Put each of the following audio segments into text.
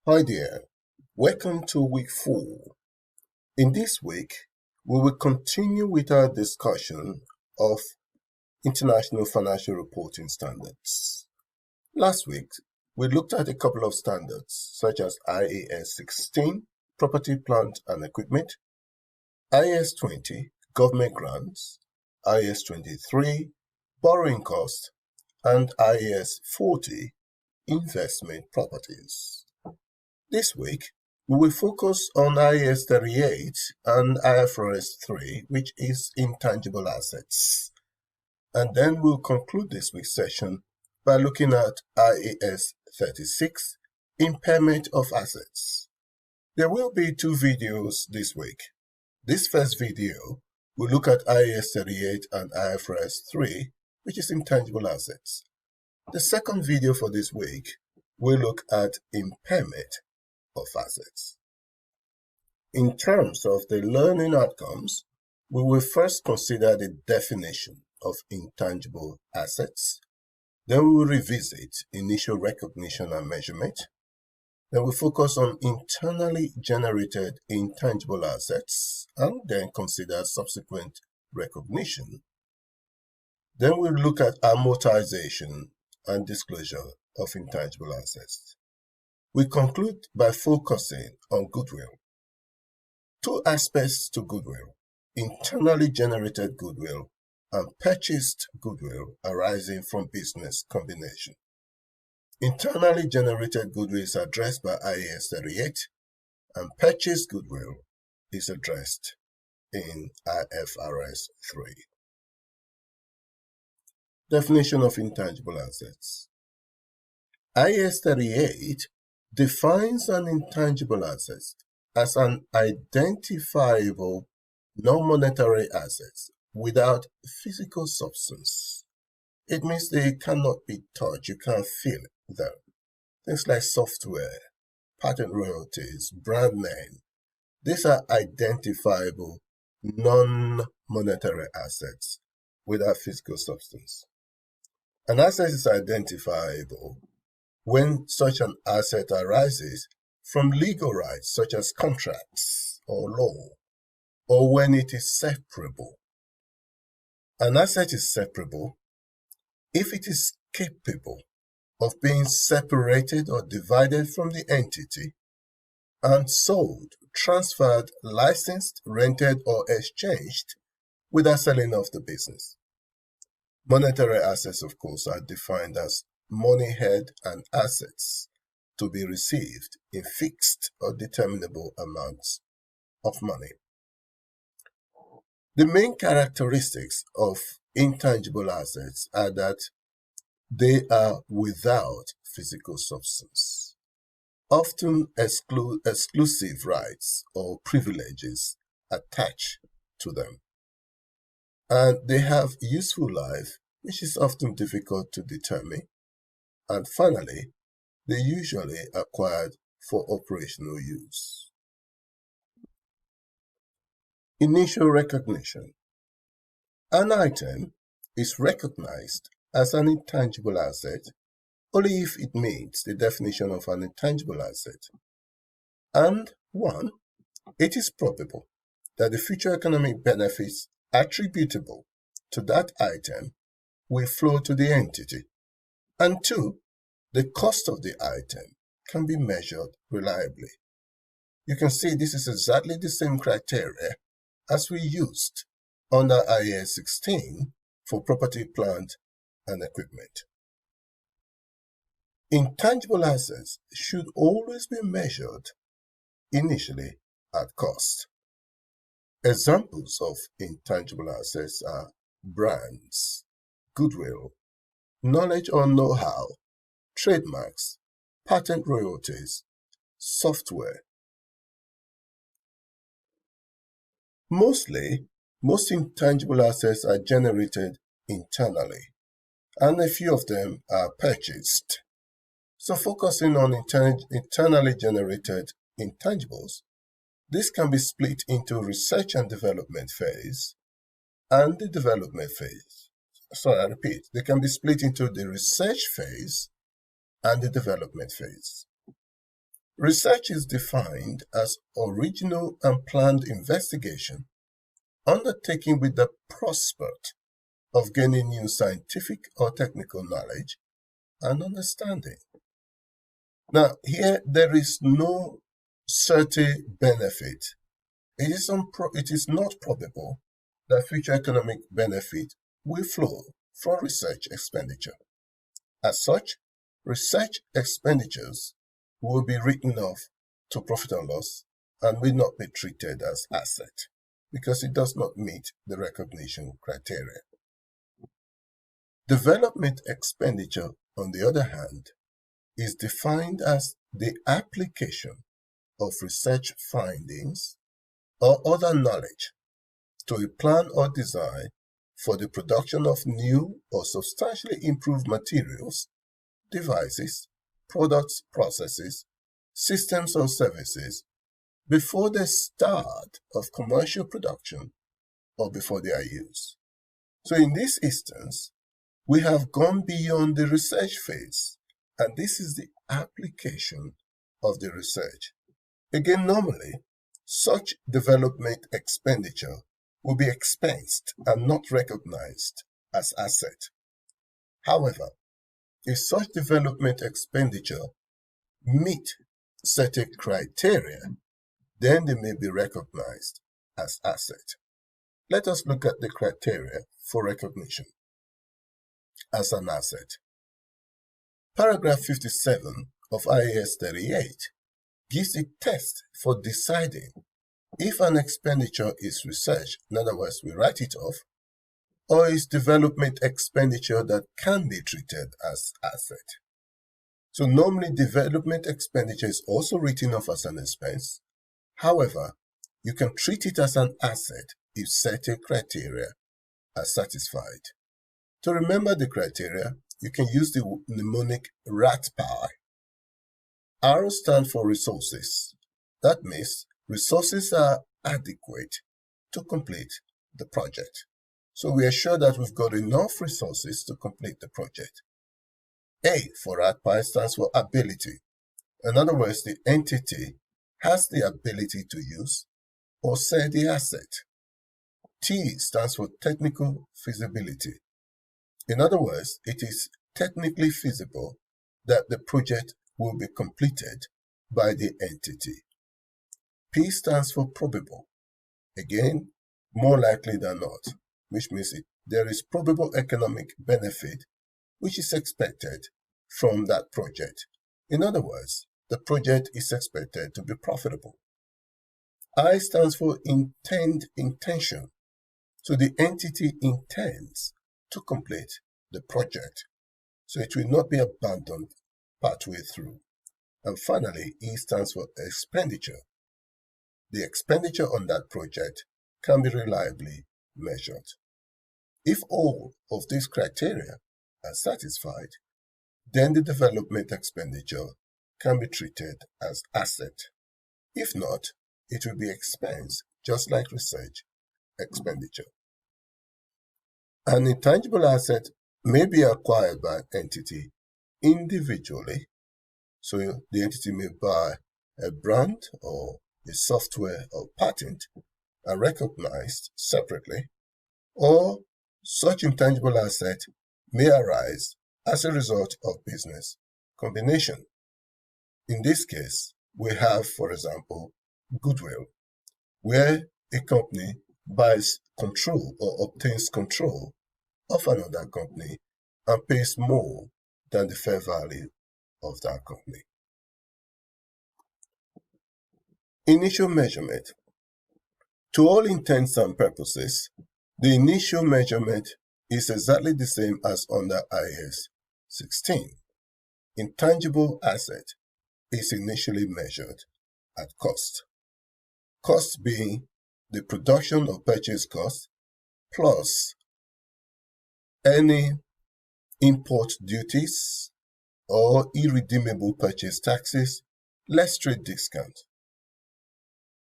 Hi there, welcome to week 4. In this week, we will continue with our discussion of International Financial Reporting Standards. Last week, we looked at a couple of standards such as IAS 16, Property, Plant and Equipment, IAS 20, Government Grants, IAS 23, Borrowing Cost, and IAS 40, Investment Properties. This week, we will focus on IAS 38 and IFRS 3, which is Intangible Assets. And then we'll conclude this week's session by looking at IAS 36, Impairment of Assets. There will be 2 videos this week. This first video will look at IAS 38 and IFRS 3, which is Intangible Assets. The second video for this week will look at Impairment of Assets. In terms of the learning outcomes, we will first consider the definition of intangible assets. Then we will revisit initial recognition and measurement. Then we'll focus on internally generated intangible assets and then consider subsequent recognition. Then we'll look at amortization and disclosure of intangible assets. We conclude by focusing on goodwill. 2 aspects to goodwill: internally generated goodwill and purchased goodwill arising from business combination. Internally generated goodwill is addressed by IAS 38 and purchased goodwill is addressed in IFRS 3. Definition of intangible assets. IAS 38 defines an intangible asset as an identifiable non-monetary asset without physical substance. It means they cannot be touched, you can't feel them. Things like software, patent royalties, brand name, these are identifiable non-monetary assets without physical substance. An asset is identifiable when such an asset arises from legal rights such as contracts or law, or when it is separable. An asset is separable if it is capable of being separated or divided from the entity and sold, transferred, licensed, rented, or exchanged without selling off the business. Monetary assets, of course, are defined as money held and assets to be received in fixed or determinable amounts of money. The main characteristics of intangible assets are that they are without physical substance, often exclusive rights or privileges attached to them, and they have useful life, which is often difficult to determine. And finally, they usually acquired for operational use. Initial recognition. An item is recognized as an intangible asset only if it meets the definition of an intangible asset. And 1, it is probable that the future economic benefits attributable to that item will flow to the entity. And 2, the cost of the item can be measured reliably. You can see this is exactly the same criteria as we used under IAS 16 for property, plant, and equipment. Intangible assets should always be measured initially at cost. Examples of intangible assets are brands, goodwill, knowledge or know-how, trademarks, patent royalties, software. Most intangible assets are generated internally, and a few of them are purchased. So focusing on internally generated intangibles, this can be split into research and development phase and the development phase. They can be split into the research phase and the development phase. Research is defined as original and planned investigation undertaken with the prospect of gaining new scientific or technical knowledge and understanding. Now, here there is no certain benefit. It is not probable that future economic benefit will flow from research expenditure. As such, research expenditures will be written off to profit and loss and will not be treated as asset because it does not meet the recognition criteria. Development expenditure, on the other hand, is defined as the application of research findings or other knowledge to a plan or design for the production of new or substantially improved materials, devices, products, processes, systems or services before the start of commercial production or before they are used. So in this instance, we have gone beyond the research phase, and this is the application of the research. Again, normally, such development expenditure will be expensed and not recognized as asset. However, if such development expenditure meet certain criteria, then they may be recognized as asset. Let us look at the criteria for recognition as an asset. Paragraph 57 of IAS 38 gives a test for deciding if an expenditure is research, in other words, we write it off, or is development expenditure that can be treated as asset. So normally development expenditure is also written off as an expense. However, you can treat it as an asset if certain criteria are satisfied. To remember the criteria, you can use the mnemonic RATPI. R stands for resources. That means resources are adequate to complete the project. So we are sure that we've got enough resources to complete the project. A for RATPI stands for ability. In other words, the entity has the ability to use or sell the asset. T stands for technical feasibility. In other words, it is technically feasible that the project will be completed by the entity. P stands for probable. Again, more likely than not, which means there is probable economic benefit which is expected from that project. In other words, the project is expected to be profitable. I stands for intention. So the entity intends to complete the project, so it will not be abandoned partway through. And finally, E stands for expenditure. The expenditure on that project can be reliably measured. If all of these criteria are satisfied, then the development expenditure can be treated as asset. If not, it will be expense, just like research expenditure. An intangible asset may be acquired by an entity individually. So the entity may buy a brand or a software or patent and recognized separately, or such intangible asset may arise as a result of business combination. In this case, we have, for example, goodwill, where a company buys control or obtains control of another company and pays more than the fair value of that company. Initial measurement. To all intents and purposes, the initial measurement is exactly the same as under IAS 16. Intangible asset is initially measured at cost. Cost being the production or purchase cost plus any import duties or irredeemable purchase taxes less trade discount.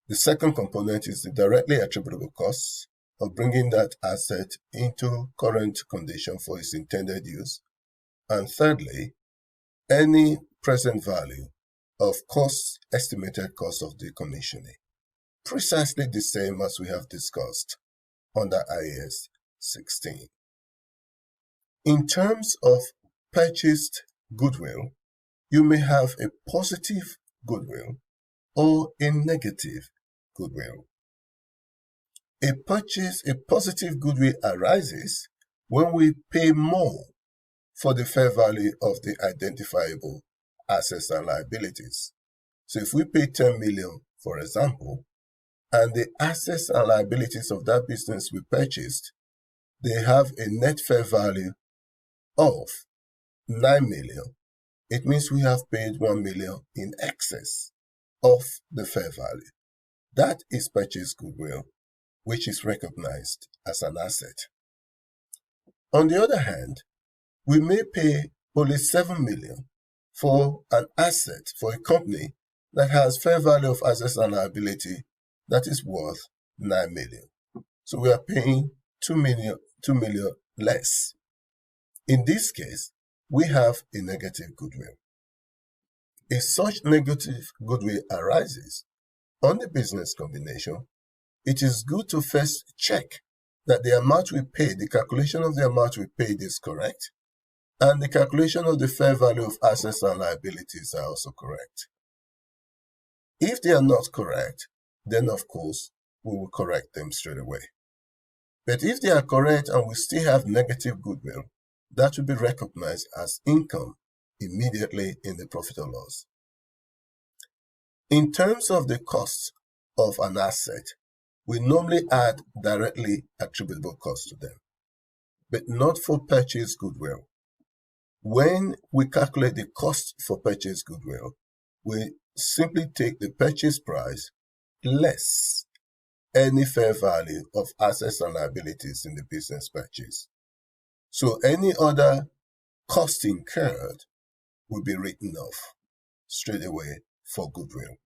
The second component is the directly attributable costs of bringing that asset into current condition for its intended use. And thirdly, any present value of estimated cost of decommissioning, precisely the same as we have discussed under IAS 16. In terms of purchased goodwill, you may have a positive goodwill or a negative goodwill. A positive goodwill arises when we pay more for the fair value of the identifiable assets and liabilities. So if we pay 10 million, for example, and the assets and liabilities of that business we purchased, they have a net fair value of 9 million, it means we have paid 1 million in excess of the fair value. That is purchased goodwill, which is recognized as an asset. On the other hand, we may pay only 7 million for an asset, for a company that has fair value of assets and liability that is worth 9 million. So we are paying 2 million less. In this case, we have a negative goodwill. If such negative goodwill arises on the business combination, it is good to first check that the amount we paid, the calculation of the amount we paid is correct, and the calculation of the fair value of assets and liabilities are also correct. If they are not correct, then of course, we will correct them straight away. But if they are correct and we still have negative goodwill, that will be recognized as income immediately in the profit or loss. In terms of the cost of an asset, we normally add directly attributable cost to them, but not for purchase goodwill. When we calculate the cost for purchase goodwill, we simply take the purchase price less any fair value of assets and liabilities in the business purchase. So any other cost incurred will be written off straight away for goodwill.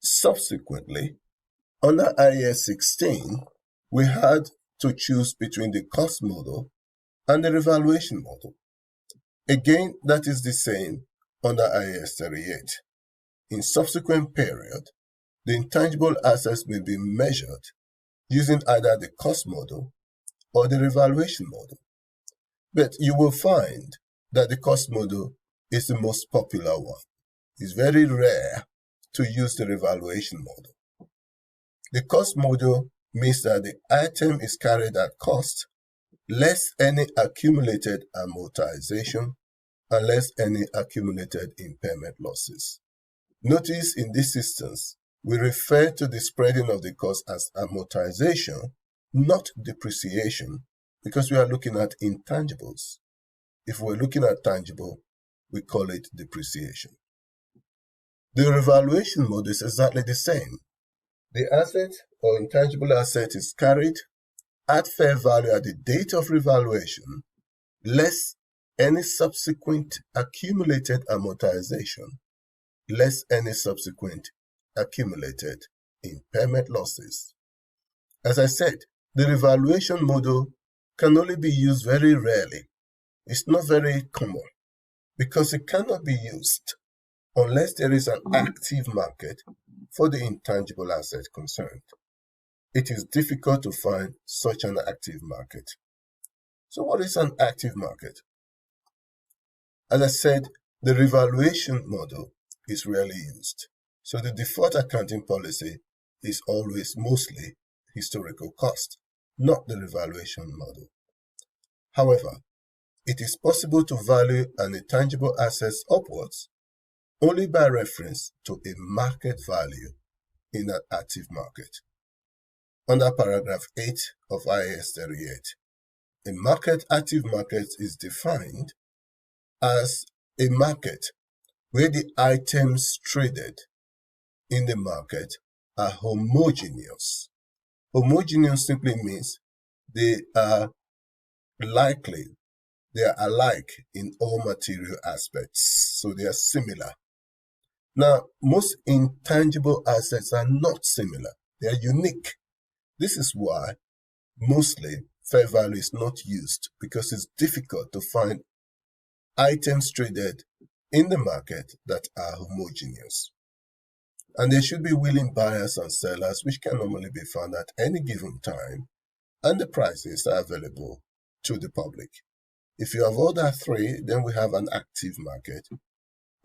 Subsequently, under IAS 16, we had to choose between the cost model and the revaluation model. Again, that is the same under IAS 38. In subsequent period, the intangible assets may be measured using either the cost model or the revaluation model. But you will find that the cost model is the most popular one. It's very rare to use the revaluation model. The cost model means that the item is carried at cost, less any accumulated amortization, and less any accumulated impairment losses. Notice in this instance, we refer to the spreading of the cost as amortization, not depreciation, because we are looking at intangibles. If we're looking at tangible, we call it depreciation. The revaluation model is exactly the same. The asset or intangible asset is carried at fair value at the date of revaluation, less any subsequent accumulated amortization, less any subsequent accumulated impairment losses. As I said, the revaluation model can only be used very rarely. It's not very common because it cannot be used unless there is an active market for the intangible asset concerned. It is difficult to find such an active market. So what is an active market? As I said, the revaluation model is rarely used. So the default accounting policy is always mostly historical cost, not the revaluation model. However, it is possible to value an intangible assets upwards only by reference to a market value in an active market. Under paragraph 8 of IAS 38, a active market is defined as a market where the items traded in the market are homogeneous. Homogeneous simply means they are alike in all material aspects, so they are similar. Now, most intangible assets are not similar. They are unique. This is why mostly fair value is not used, because it's difficult to find items traded in the market that are homogeneous. And there should be willing buyers and sellers, which can normally be found at any given time, and the prices are available to the public. If you have all that three, then we have an active market.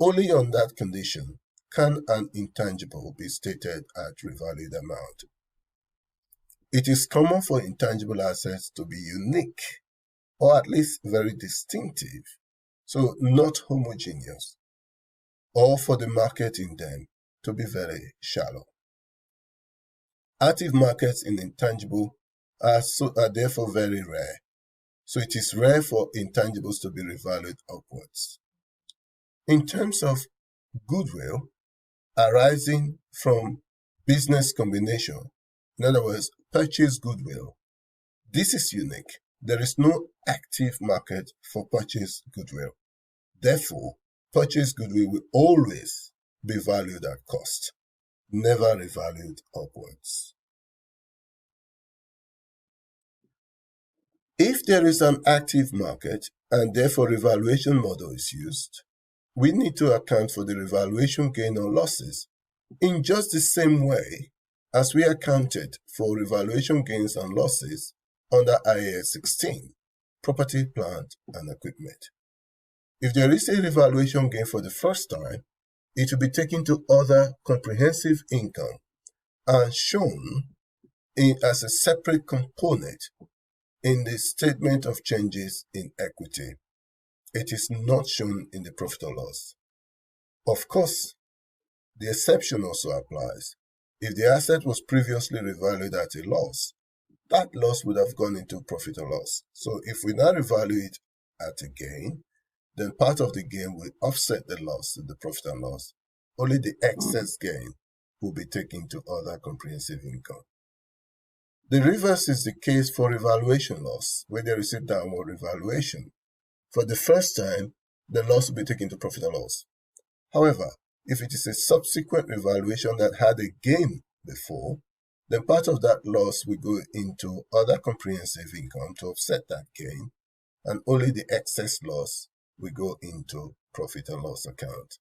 Only on that condition can an intangible be stated at revalued amount. It is common for intangible assets to be unique, or at least very distinctive, so not homogeneous, or for the market in them to be very shallow. Active markets in intangible are therefore very rare. So it is rare for intangibles to be revalued upwards. In terms of goodwill arising from business combination, in other words, purchase goodwill, this is unique. There is no active market for purchase goodwill. Therefore, purchase goodwill will always be valued at cost, never revalued upwards. If there is an active market and therefore revaluation model is used, we need to account for the revaluation gain or losses in just the same way as we accounted for revaluation gains and losses under IAS 16, property, plant, and equipment. If there is a revaluation gain for the first time, it will be taken to other comprehensive income and shown as a separate component in the statement of changes in equity. It is not shown in the profit or loss. Of course, the exception also applies. If the asset was previously revalued at a loss, that loss would have gone into profit or loss. So if we now revalue it at a gain, then part of the gain will offset the loss in the profit and loss. Only the excess gain will be taken to other comprehensive income. The reverse is the case for revaluation loss, where there is a downward revaluation. For the first time, the loss will be taken to profit or loss. However, if it is a subsequent revaluation that had a gain before, then part of that loss will go into other comprehensive income to offset that gain, and only the excess loss will go into profit and loss account.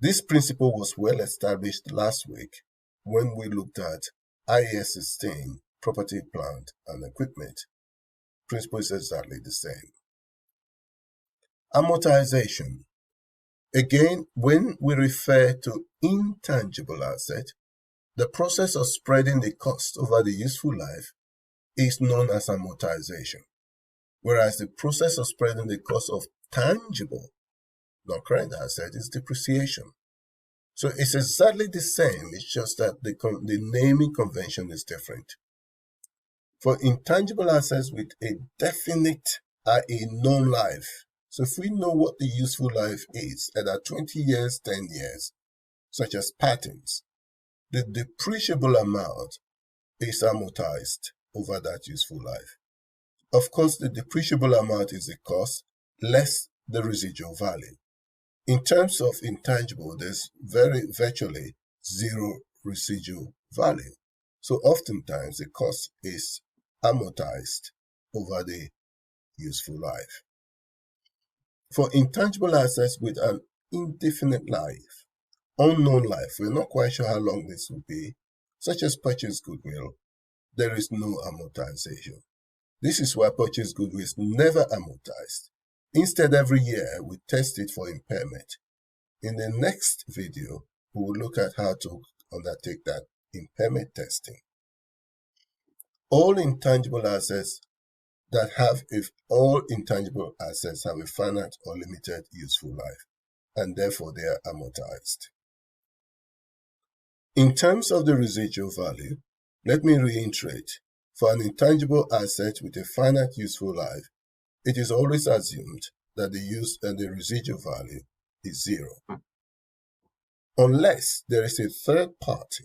This principle was well established last week when we looked at IAS 16, property, plant, and equipment. Principle is exactly the same. Amortization. Again, when we refer to intangible asset, the process of spreading the cost over the useful life is known as amortization, whereas the process of spreading the cost of tangible, non-current asset, is depreciation. So it's exactly the same, it's just that the naming convention is different. For intangible assets with a definite, a known life, so if we know what the useful life is, either 20 years, 10 years, such as patents, the depreciable amount is amortized over that useful life. Of course, the depreciable amount is the cost less the residual value. In terms of intangible, there's virtually zero residual value. So oftentimes the cost is amortized over the useful life. For intangible assets with an indefinite life, unknown life, we're not quite sure how long this will be, such as purchase goodwill, there is no amortization. This is why purchase goodwill is never amortized. Instead, every year we test it for impairment. In the next video, we will look at how to undertake that impairment testing. All intangible assets have a finite or limited useful life, and therefore they are amortized. In terms of the residual value, let me reiterate, for an intangible asset with a finite useful life, it is always assumed that the residual value is zero, unless there is a third party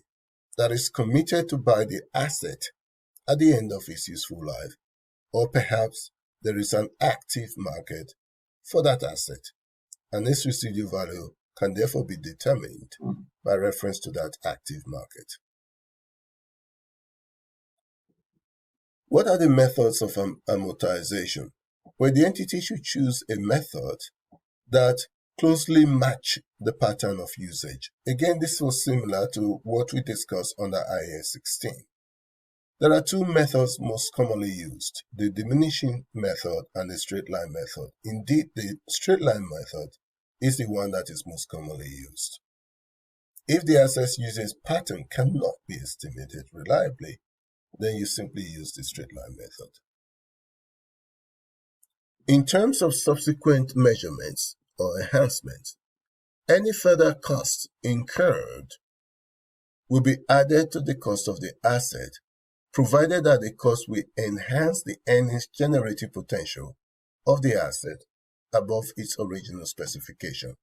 that is committed to buy the asset at the end of its useful life, or perhaps there is an active market for that asset, and its residual value can therefore be determined by reference to that active market. What are the methods of amortization? Well, the entity should choose a method that closely match the pattern of usage. Again, this was similar to what we discussed under IAS 16. There are two methods most commonly used, the diminishing method and the straight line method. Indeed, the straight line method is the one that is most commonly used. If the assets usage pattern cannot be estimated reliably, then you simply use the straight line method. In terms of subsequent measurements or enhancements, any further costs incurred will be added to the cost of the asset, provided that the cost will enhance the earnings generating potential of the asset above its original specification.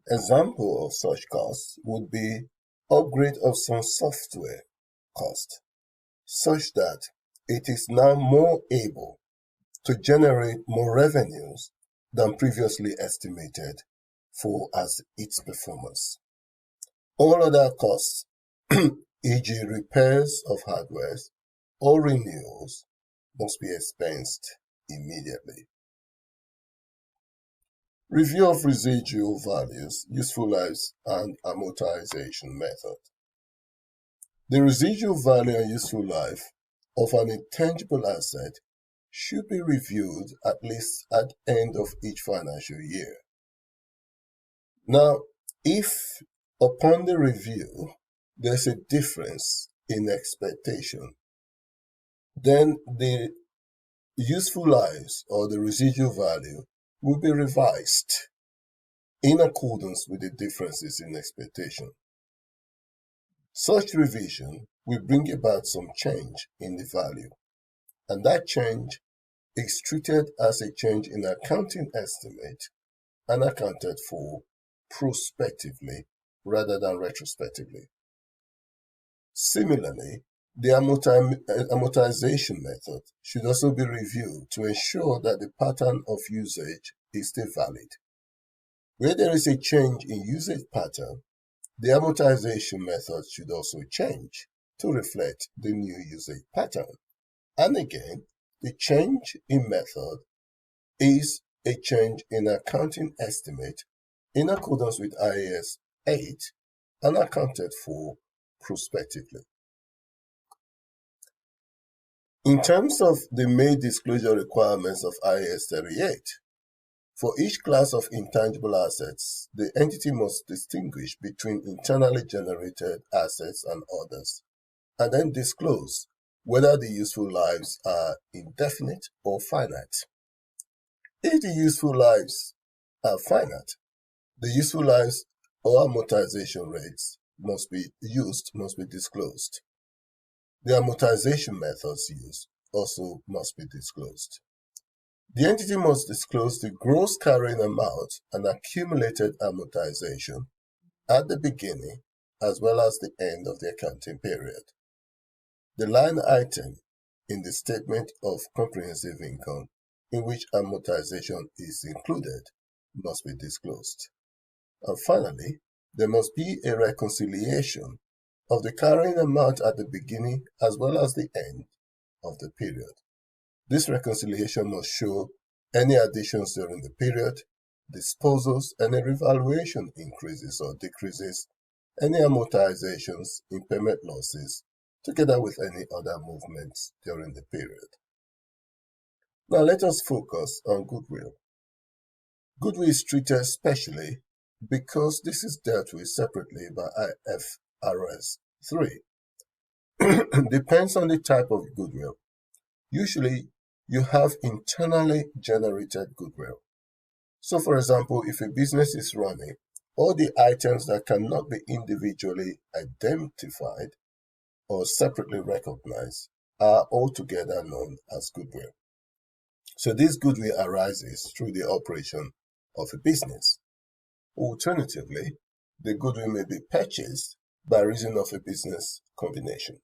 Example of such costs would be upgrade of some software cost, such that it is now more able to generate more revenues than previously estimated for as its performance. All other costs, e.g. repairs of hardware or renewals, must be expensed immediately. Review of residual values, useful lives, and amortization method. The residual value and useful life of an intangible asset should be reviewed at least at the end of each financial year. Now, if upon the review there's a difference in expectation, then the useful lives or the residual value will be revised in accordance with the differences in expectation. Such revision will bring about some change in the value, and that change is treated as a change in accounting estimate and accounted for prospectively rather than retrospectively. Similarly, the amortization method should also be reviewed to ensure that the pattern of usage is still valid. Where there is a change in usage pattern, the amortization method should also change to reflect the new usage pattern. And again, the change in method is a change in accounting estimate in accordance with IAS 8 and accounted for prospectively. In terms of the main disclosure requirements of IAS 38, for each class of intangible assets, the entity must distinguish between internally generated assets and others, and then disclose whether the useful lives are indefinite or finite. If the useful lives are finite, the useful lives or amortization rates must be disclosed. The amortization methods used also must be disclosed. The entity must disclose the gross carrying amount and accumulated amortization at the beginning as well as the end of the accounting period. The line item in the statement of comprehensive income in which amortization is included must be disclosed. And finally, there must be a reconciliation of the carrying amount at the beginning as well as the end of the period. This reconciliation must show any additions during the period, disposals, any revaluation increases or decreases, any amortizations, impairment losses, together with any other movements during the period. Now let us focus on goodwill. Goodwill is treated specially because this is dealt with separately by IFRS 3. Depends on the type of goodwill. Usually, you have internally generated goodwill. So, for example, if a business is running, all the items that cannot be individually identified or separately recognized are altogether known as goodwill. So this goodwill arises through the operation of a business. Alternatively, the goodwill may be purchased by reason of a business combination.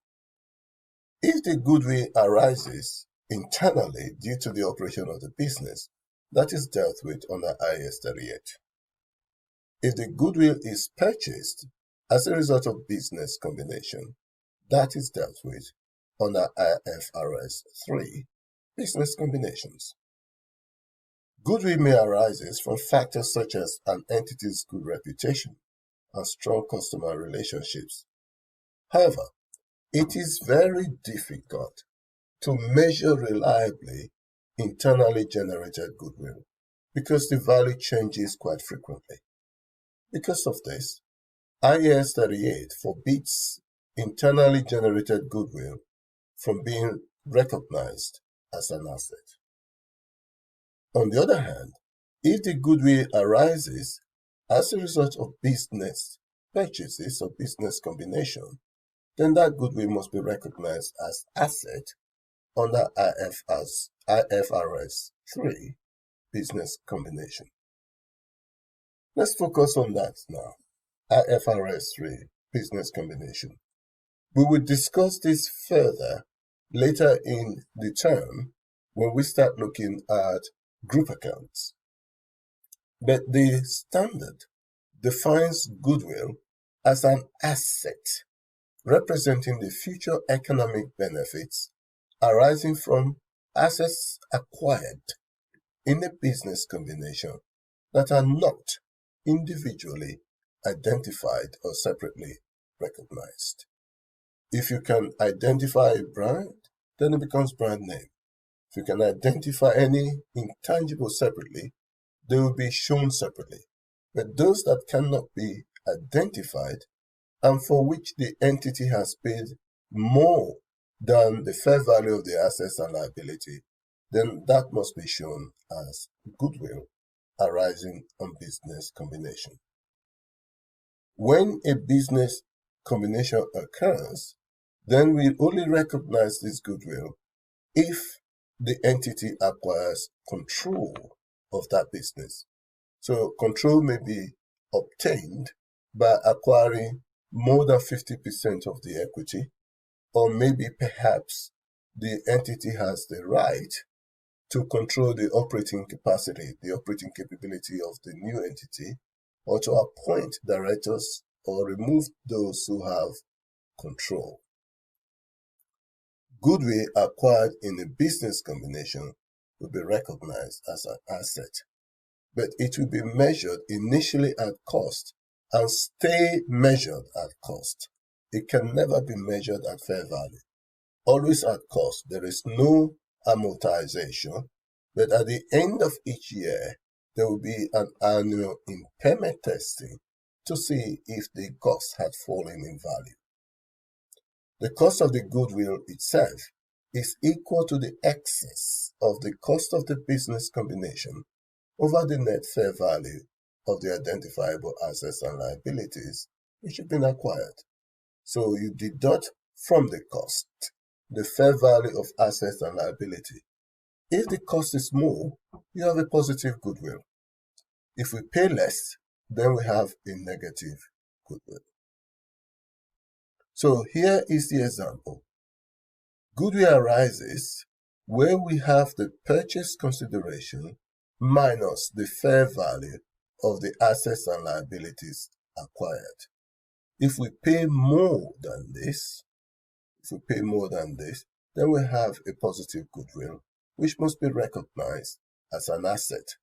If the goodwill arises internally due to the operation of the business, that is dealt with under IAS 38. If the goodwill is purchased as a result of business combination, that is dealt with under IFRS 3, business combinations. Goodwill may arise from factors such as an entity's good reputation and strong customer relationships. However, it is very difficult to measure reliably internally generated goodwill because the value changes quite frequently. Because of this, IAS 38 forbids internally generated goodwill from being recognized as an asset. On the other hand, if the goodwill arises as a result of business purchases or business combination, then that goodwill must be recognized as asset under IFRS 3 business combination. Let's focus on that now. IFRS 3 business combination. We will discuss this further later in the term when we start looking at group accounts. But the standard defines goodwill as an asset representing the future economic benefits arising from assets acquired in a business combination that are not individually identified or separately recognized. If you can identify a brand, then it becomes brand name. If you can identify any intangible separately, they will be shown separately. But those that cannot be identified and for which the entity has paid more than the fair value of the assets and liability, then that must be shown as goodwill arising on business combination. When a business combination occurs, then we only recognize this goodwill if the entity acquires control of that business. So control may be obtained by acquiring more than 50% of the equity, or maybe perhaps the entity has the right to control the operating capacity, the operating capability of the new entity, or to appoint directors or remove those who have control. Goodwill acquired in a business combination will be recognized as an asset, but it will be measured initially at cost and stay measured at cost. It can never be measured at fair value. Always at cost. There is no amortization, but at the end of each year, there will be an annual impairment testing to see if the cost had fallen in value. The cost of the goodwill itself is equal to the excess of the cost of the business combination over the net fair value of the identifiable assets and liabilities which have been acquired. So you deduct from the cost the fair value of assets and liability. If the cost is more, you have a positive goodwill. If we pay less, then we have a negative goodwill. So here is the example. Goodwill arises where we have the purchase consideration minus the fair value of the assets and liabilities acquired. If we pay more than this, then we have a positive goodwill, which must be recognized as an asset.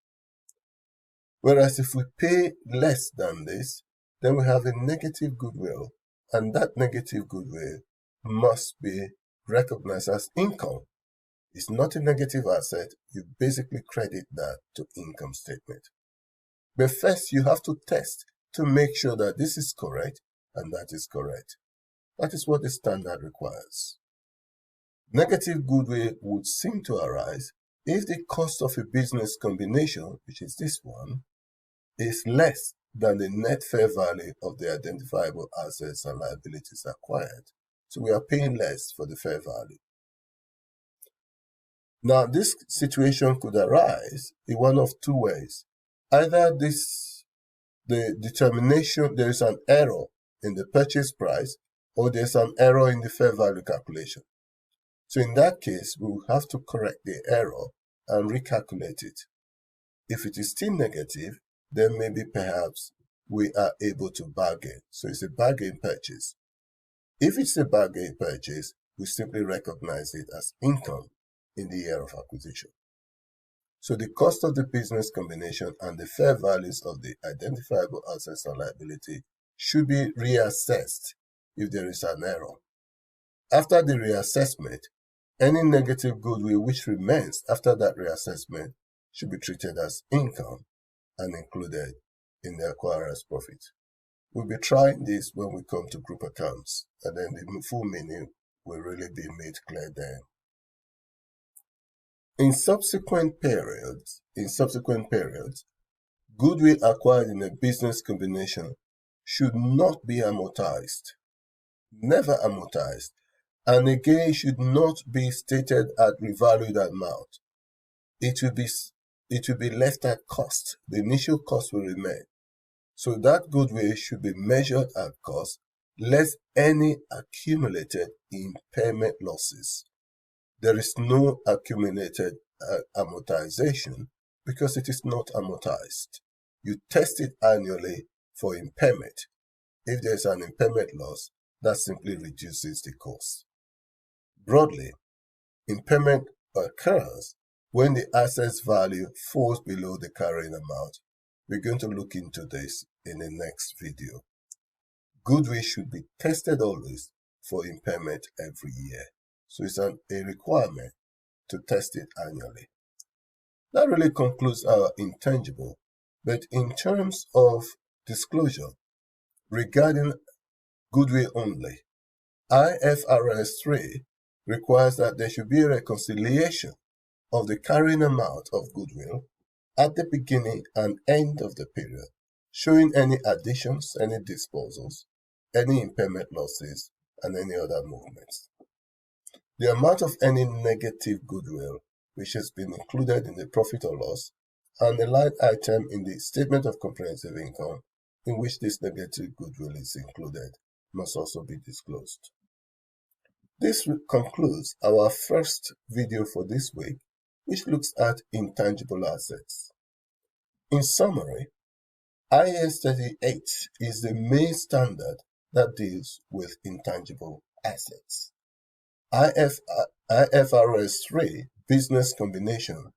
Whereas if we pay less than this, then we have a negative goodwill, and that negative goodwill must be recognized as income. It's not a negative asset. You basically credit that to income statement. But first, you have to test to make sure that this is correct and that is correct. That is what the standard requires. Negative goodwill would seem to arise if the cost of a business combination, which is this one, is less than the net fair value of the identifiable assets and liabilities acquired. So we are paying less for the fair value. Now, this situation could arise in one of two ways. Either the determination, there is an error in the purchase price, or there's an error in the fair value calculation. So in that case, we will have to correct the error and recalculate it. If it is still negative, then maybe perhaps we are able to bargain. So it's a bargain purchase. If it's a bargain purchase, we simply recognize it as income in the year of acquisition. So the cost of the business combination and the fair values of the identifiable assets and liability should be reassessed if there is an error. After the reassessment, any negative goodwill which remains after that reassessment should be treated as income and included in the acquirer's profit. We'll be trying this when we come to group accounts, and then the full meaning will really be made clear then. In subsequent periods, goodwill acquired in a business combination should not be amortized, never amortized, and again should not be stated at revalued amount. It will be left at cost. The initial cost will remain. So that goodwill should be measured at cost, less any accumulated impairment losses. There is no accumulated amortization because it is not amortized. You test it annually for impairment. If there is an impairment loss, that simply reduces the cost. Broadly, impairment occurs when the asset's value falls below the carrying amount. We're going to look into this in the next video. Goodwill should be tested always for impairment every year. So it's a requirement to test it annually. That really concludes our intangible. But in terms of disclosure regarding goodwill only, IFRS 3 requires that there should be a reconciliation of the carrying amount of goodwill at the beginning and end of the period, showing any additions, any disposals, any impairment losses, and any other movements. The amount of any negative goodwill which has been included in the profit or loss, and a line item in the statement of comprehensive income in which this negative goodwill is included must also be disclosed. This concludes our first video for this week, which looks at intangible assets. In summary, IAS 38 is the main standard that deals with intangible assets. IFRS 3 business combination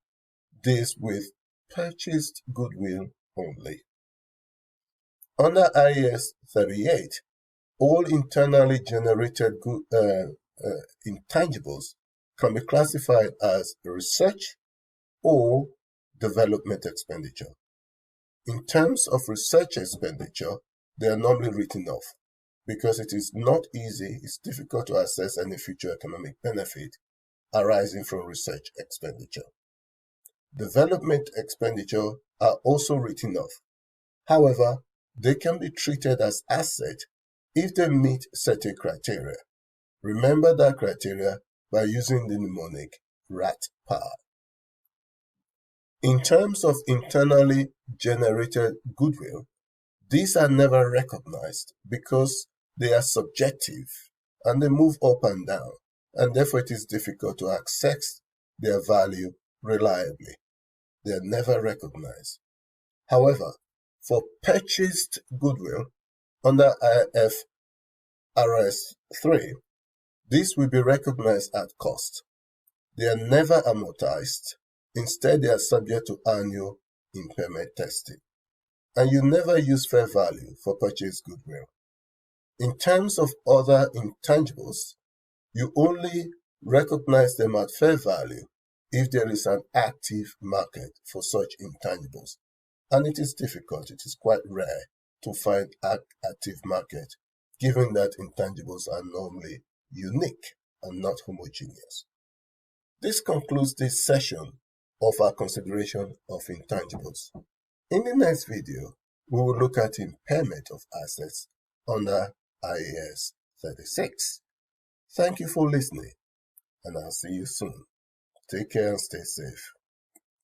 deals with purchased goodwill only. Under IAS 38, all internally generated intangibles can be classified as research or development expenditure. In terms of research expenditure, they are normally written off because it is not easy, it's difficult to assess any future economic benefit arising from research expenditure. Development expenditure are also written off. However, they can be treated as asset if they meet certain criteria. Remember that criteria by using the mnemonic RAT-PAR. In terms of internally generated goodwill, these are never recognized because they are subjective and they move up and down, and therefore it is difficult to access their value reliably. They are never recognized. However, for purchased goodwill under IFRS 3, this will be recognized at cost. They are never amortized. Instead, they are subject to annual impairment testing. And you never use fair value for purchased goodwill. In terms of other intangibles, you only recognize them at fair value if there is an active market for such intangibles. And it is difficult, it is quite rare to find an active market, given that intangibles are normally unique and not homogeneous. This concludes this session of our consideration of intangibles. In the next video, we will look at impairment of assets under IAS 36. Thank you for listening, and I'll see you soon. Take care and stay safe.